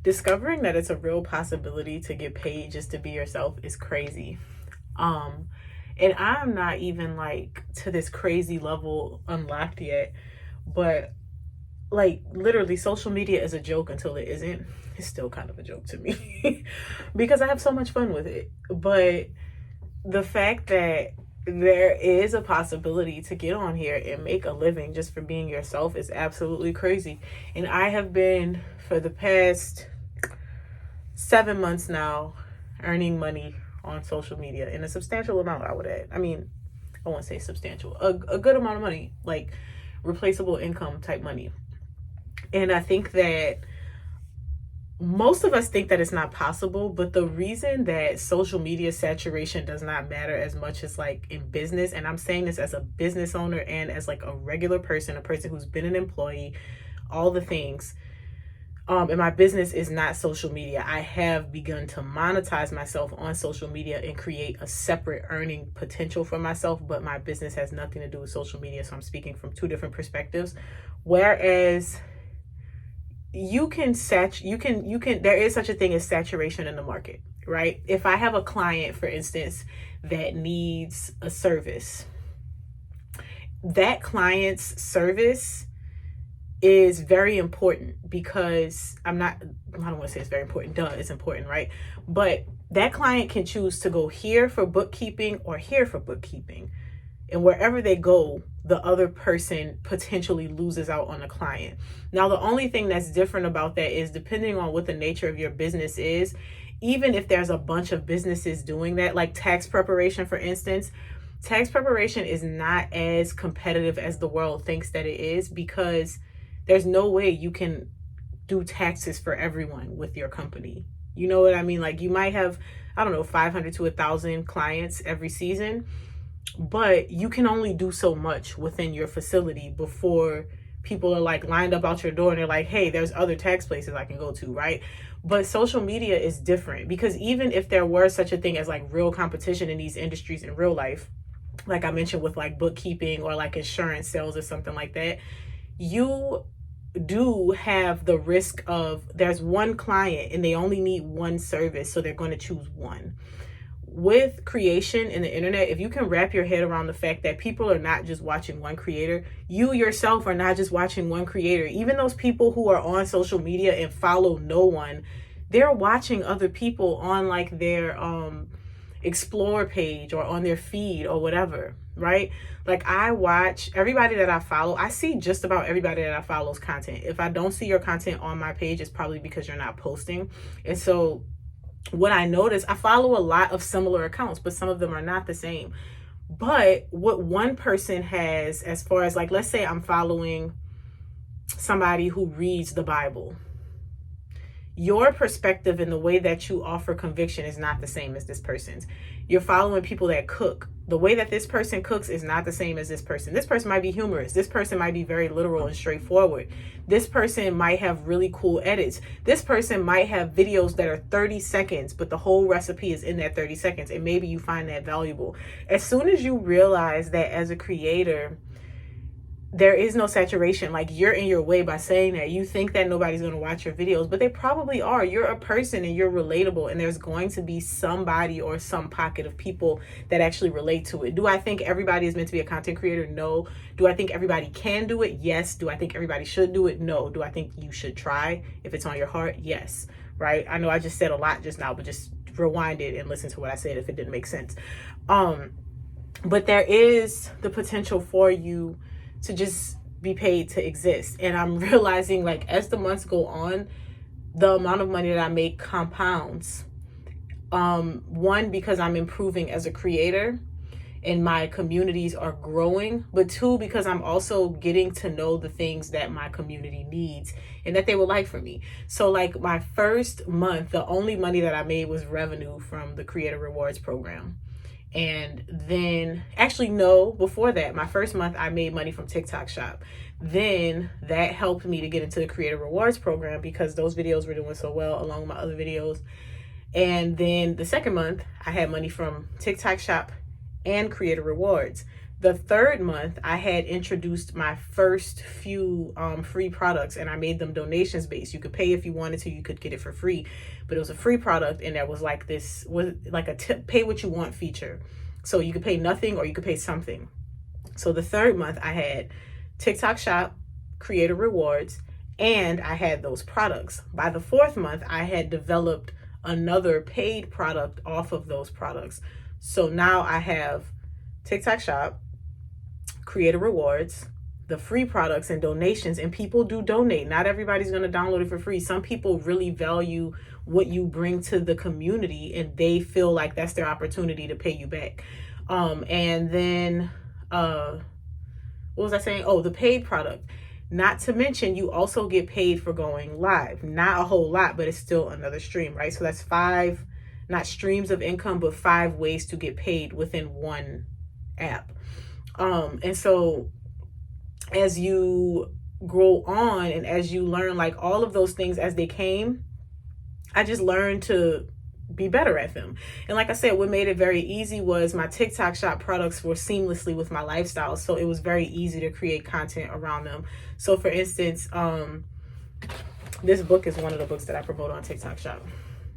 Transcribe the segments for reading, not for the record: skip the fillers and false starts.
discovering that it's a real possibility to get paid just to be yourself is crazy. Um, and I'm not even like to this crazy level unlocked yet, but like literally social media is a joke until it isn't. It's still kind of a joke to me because I have so much fun with it. But the fact that there is a possibility to get on here and make a living just for being yourself is absolutely crazy. And I have been for the past 7 months now earning money on social media in a substantial amount, I would add. I mean, I won't say substantial, a good amount of money, like replaceable income type money. And I think that most of us think that it's not possible, but the reason that social media saturation does not matter as much as like in business, and I'm saying this as a business owner and as like a regular person, a person who's been an employee, all the things, and my business is not social media. I have begun to monetize myself on social media and create a separate earning potential for myself, but my business has nothing to do with social media. So I'm speaking from two different perspectives. Whereas you can there is such a thing as saturation in the market, right? If I have a client, for instance, that needs a service, that client's service is very important because I don't want to say it's very important. Duh, it's important, right? But that client can choose to go here for bookkeeping or here for bookkeeping. And wherever they go, the other person potentially loses out on the client. Now, the only thing that's different about that is depending on what the nature of your business is, even if there's a bunch of businesses doing that, like tax preparation, for instance, tax preparation is not as competitive as the world thinks that it is because there's no way you can do taxes for everyone with your company. You know what I mean? Like you might have, I don't know, 500 to 1,000 clients every season, but you can only do so much within your facility before people are like lined up out your door and they're like, hey, there's other tax places I can go to, right? But social media is different because even if there were such a thing as like real competition in these industries in real life, like I mentioned with like bookkeeping or like insurance sales or something like that, you do have the risk of there's one client and they only need one service, so they're going to choose one. With creation in the internet, if you can wrap your head around the fact that people are not just watching one creator, you yourself are not just watching one creator. Even those people who are on social media and follow no one, they're watching other people on like their explore page or on their feed or whatever, right? Like I watch everybody that I follow. I see just about everybody that I follow's content. If I don't see your content on my page, it's probably because you're not posting. And so what I notice, I follow a lot of similar accounts, but some of them are not the same. But what one person has, as far as like, let's say I'm following somebody who reads the Bible, your perspective and the way that you offer conviction is not the same as this person's. You're following people that cook. The way that this person cooks is not the same as this person. This person might be humorous. This person might be very literal and straightforward. This person might have really cool edits. This person might have videos that are 30 seconds, but the whole recipe is in that 30 seconds. And maybe you find that valuable. As soon as you realize that as a creator, there is no saturation, like you're in your way by saying that. You think that nobody's going to watch your videos, but they probably are. You're a person and you're relatable, and there's going to be somebody or some pocket of people that actually relate to it. Do I think everybody is meant to be a content creator? No. Do I think everybody can do it? Yes. Do I think everybody should do it? No. Do I think you should try if it's on your heart? Yes. Right? I know I just said a lot just now, but just rewind it and listen to what I said if it didn't make sense. But there is the potential for you to just be paid to exist. And I'm realizing like as the months go on, the amount of money that I make compounds. One, because I'm improving as a creator and my communities are growing, but two, because I'm also getting to know the things that my community needs and that they would like from me. So like my first month, the only money that I made was revenue from the Creator Rewards program. And then actually no, before that, my first month I made money from TikTok Shop. Then that helped me to get into the Creator Rewards program because those videos were doing so well along with my other videos. And then the second month I had money from TikTok Shop and Creator Rewards. The third month, I had introduced my first few free products, and I made them donations based. You could pay if you wanted to, you could get it for free, but it was a free product, and there was like this, was like a pay what you want feature. So you could pay nothing or you could pay something. So the third month, I had TikTok Shop, Creator Rewards, and I had those products. By the fourth month, I had developed another paid product off of those products. So now I have TikTok Shop, Creator Rewards, the free products and donations, and people do donate. Not everybody's going to download it for free. Some people really value what you bring to the community, and they feel like that's their opportunity to pay you back. And then what was I saying? Oh, the paid product. Not to mention, you also get paid for going live. Not a whole lot, but it's still another stream, right? So that's 5, not streams of income, but 5 ways to get paid within one app. And so as you grow on and as you learn like all of those things as they came, I just learned to be better at them. And like I said, what made it very easy was my TikTok Shop products were seamlessly with my lifestyle. So it was very easy to create content around them. So for instance, this book is one of the books that I promote on TikTok Shop,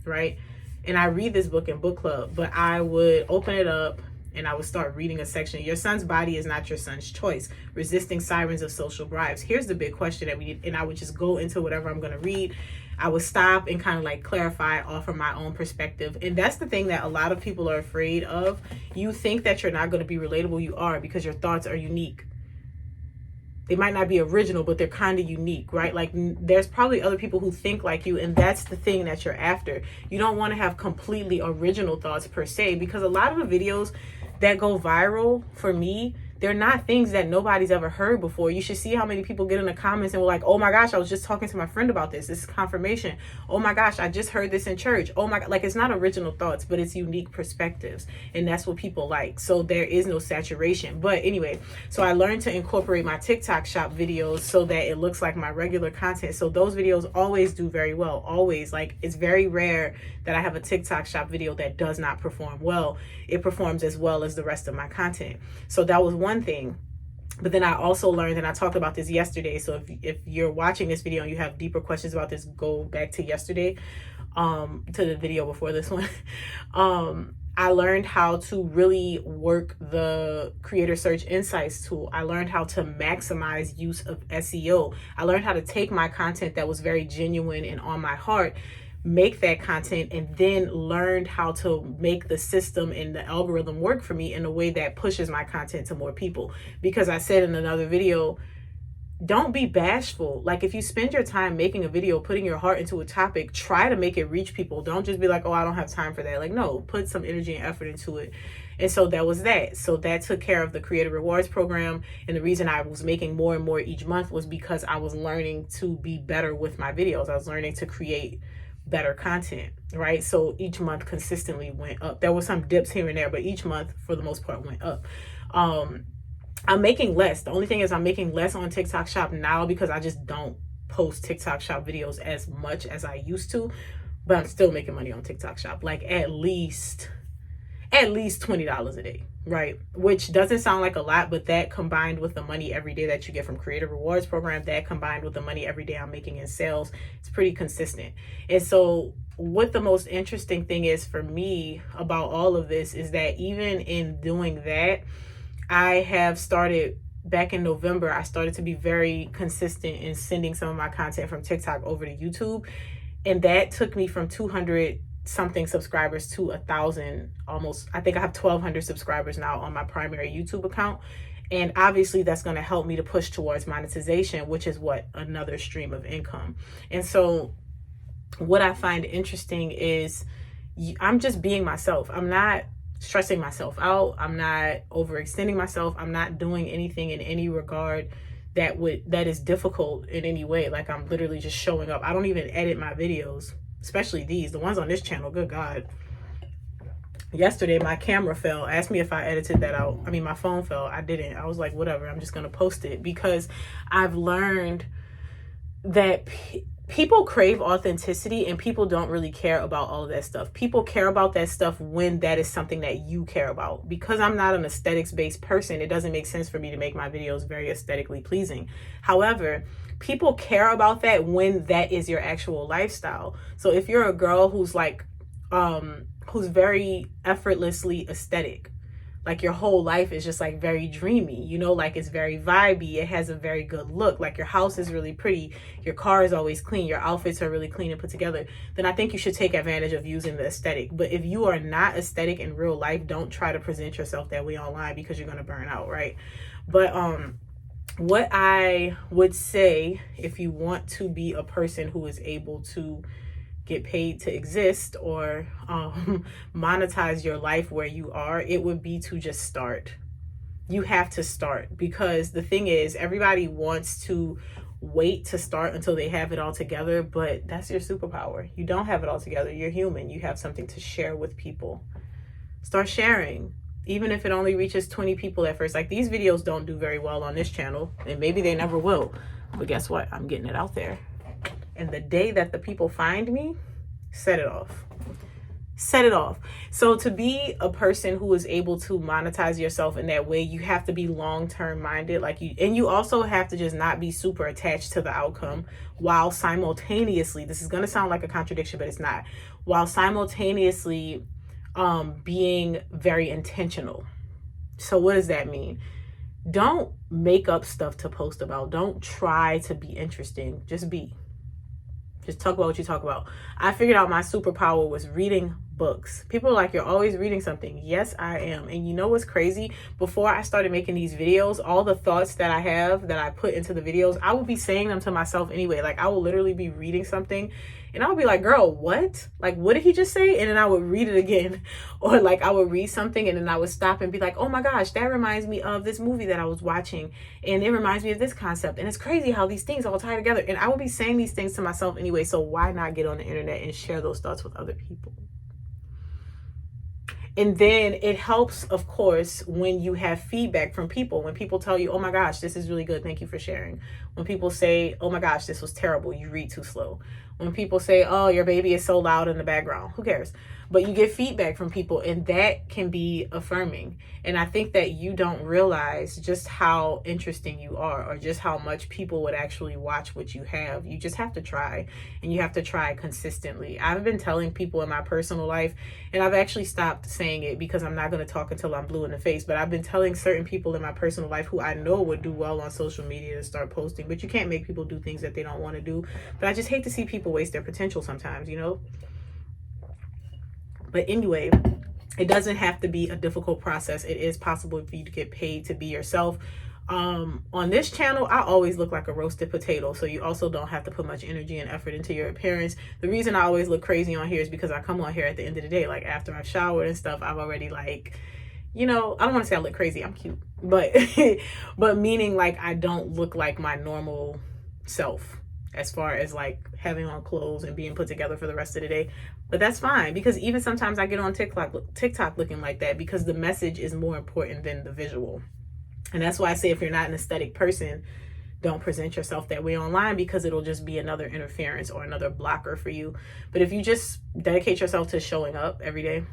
right? And I read this book in book club, but I would open it up and I would start reading a section. Your son's body is not your son's choice. Resisting sirens of social bribes. Here's the big question that we need. And I would just go into whatever I'm going to read. I would stop and kind of like clarify, offer my own perspective. And that's the thing that a lot of people are afraid of. You think that you're not going to be relatable. You are, because your thoughts are unique. They might not be original, but they're kind of unique, right? Like there's probably other people who think like you, and that's the thing that you're after. You don't want to have completely original thoughts per se, because a lot of the videos that go viral for me, they're not things that nobody's ever heard before. You should see how many people get in the comments and were like, oh my gosh, I was just talking to my friend about this. This is confirmation. Oh my gosh, I just heard this in church. Oh my God. Like, it's not original thoughts, but it's unique perspectives. And that's what people like. So there is no saturation. But anyway, so I learned to incorporate my TikTok Shop videos so that it looks like my regular content. So those videos always do very well. Always. Like, it's very rare that I have a TikTok Shop video that does not perform well. It performs as well as the rest of my content. So that was one thing. But then I also learned, and I talked about this yesterday, so if you're watching this video and you have deeper questions about this, go back to yesterday, to the video before this one. I learned how to really work the Creator Search Insights tool. I learned how to maximize use of SEO. I learned how to take my content that was very genuine and on my heart, make that content, and then learned how to make the system and the algorithm work for me in a way that pushes my content to more people. Because I said in another video, don't be bashful. Like, if you spend your time making a video, putting your heart into a topic, try to make it reach people. Don't just be like, oh, I don't have time for that. Like, no, put some energy and effort into it. And so that was that. So that took care of the Creator Rewards program. And the reason I was making more and more each month was because I was learning to be better with my videos. I was learning to create better content, right? So each month consistently went up. There were some dips here and there, but each month for the most part went up. I'm making less. The only thing is I'm making less on TikTok Shop now because I just don't post TikTok Shop videos as much as I used to, but I'm still making money on TikTok Shop, like at least $20 a day, right? Which doesn't sound like a lot, but that combined with the money every day that you get from Creator Rewards program, that combined with the money every day I'm making in sales, it's pretty consistent. And so what the most interesting thing is for me about all of this is that even in doing that, I have started back in November, I started to be very consistent in sending some of my content from TikTok over to YouTube. And that took me from 200 something subscribers to 1,000 almost. I think I have 1,200 subscribers now on my primary YouTube account. And obviously that's going to help me to push towards monetization, which is what another stream of income. And so what I find interesting is I'm just being myself. I'm not stressing myself out. I'm not overextending myself. I'm not doing anything in any regard that is difficult in any way. Like, I'm literally just showing up. I don't even edit my videos, especially the ones on this channel. Good God. Yesterday, my camera fell. Asked me if I edited that out. I mean, my phone fell. I didn't. I was like, whatever. I'm just going to post it because I've learned that people crave authenticity, and people don't really care about all of that stuff. People care about that stuff when that is something that you care about. Because I'm not an aesthetics based person, it doesn't make sense for me to make my videos very aesthetically pleasing. However, people care about that when that is your actual lifestyle. So if you're a girl who's like who's very effortlessly aesthetic, like your whole life is just like very dreamy, you know, like it's very vibey, it has a very good look, like your house is really pretty, your car is always clean, your outfits are really clean and put together, then I think you should take advantage of using the aesthetic. But if you are not aesthetic in real life, don't try to present yourself that way online, because you're going to burn out, right? But what I would say, if you want to be a person who is able to get paid to exist, or monetize your life where you are, it would be to just start. You have to start, because the thing is, everybody wants to wait to start until they have it all together, but that's your superpower. You don't have it all together. You're human. You have something to share with people. Start sharing, even if it only reaches 20 people at first. Like, these videos don't do very well on this channel, and maybe they never will, but guess what? I'm getting it out there. And the day that the people find me, set it off. Set it off. So to be a person who is able to monetize yourself in that way, you have to be long-term minded. And you also have to just not be super attached to the outcome, while simultaneously, this is going to sound like a contradiction, but it's not, while simultaneously being very intentional. So what does that mean? Don't make up stuff to post about. Don't try to be interesting. Just be. Just talk about what you talk about. I figured out my superpower was reading books. People are like, you're always reading something. Yes, I am. And you know what's crazy? Before I started making these videos, all the thoughts that I have that I put into the videos, I would be saying them to myself anyway. Like, I will literally be reading something and I would be like, girl, what? Like, what did he just say? And then I would read it again. Or like, I would read something and then I would stop and be like, oh my gosh, that reminds me of this movie that I was watching. And it reminds me of this concept. And it's crazy how these things all tie together. And I would be saying these things to myself anyway. So why not get on the internet and share those thoughts with other people? And then it helps, of course, when you have feedback from people. When people tell you, oh my gosh, this is really good, thank you for sharing. When people say, oh my gosh, this was terrible, you read too slow. When people say, oh, your baby is so loud in the background, who cares? But you get feedback from people, and that can be affirming. And I think that you don't realize just how interesting you are, or just how much people would actually watch what you have. You just have to try, and you have to try consistently. I've been telling people in my personal life, and I've actually stopped saying it because I'm not going to talk until I'm blue in the face, but I've been telling certain people in my personal life who I know would do well on social media to start posting. But you can't make people do things that they don't want to do. But I just hate to see people waste their potential sometimes, you know? But anyway, it doesn't have to be a difficult process. It is possible for you to get paid to be yourself. On this channel, I always look like a roasted potato, so you also don't have to put much energy and effort into your appearance. The reason I always look crazy on here is because I come on here at the end of the day, like after I've showered and stuff, I've already like, you know, I don't want to say I look crazy, I'm cute, but but meaning like I don't look like my normal self as far as like having on clothes and being put together for the rest of the day. But that's fine, because even sometimes I get on TikTok looking like that, because the message is more important than the visual. And that's why I say, if you're not an aesthetic person, don't present yourself that way online, because it'll just be another interference or another blocker for you. But if you just dedicate yourself to showing up every day,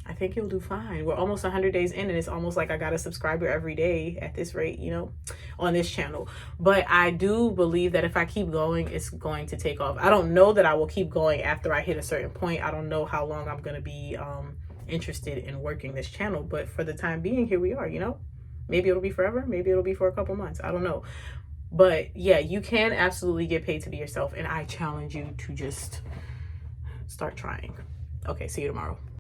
I think you'll do fine. We're almost 100 days in, and it's almost like I got a subscriber every day at this rate, you know, on this channel. But I do believe that if I keep going, it's going to take off. I don't know that I will keep going after I hit a certain point. I don't know how long I'm going to be interested in working this channel. But for the time being, here we are, you know. Maybe it'll be forever. Maybe it'll be for a couple months. I don't know. But yeah, you can absolutely get paid to be yourself. And I challenge you to just start trying. Okay, see you tomorrow.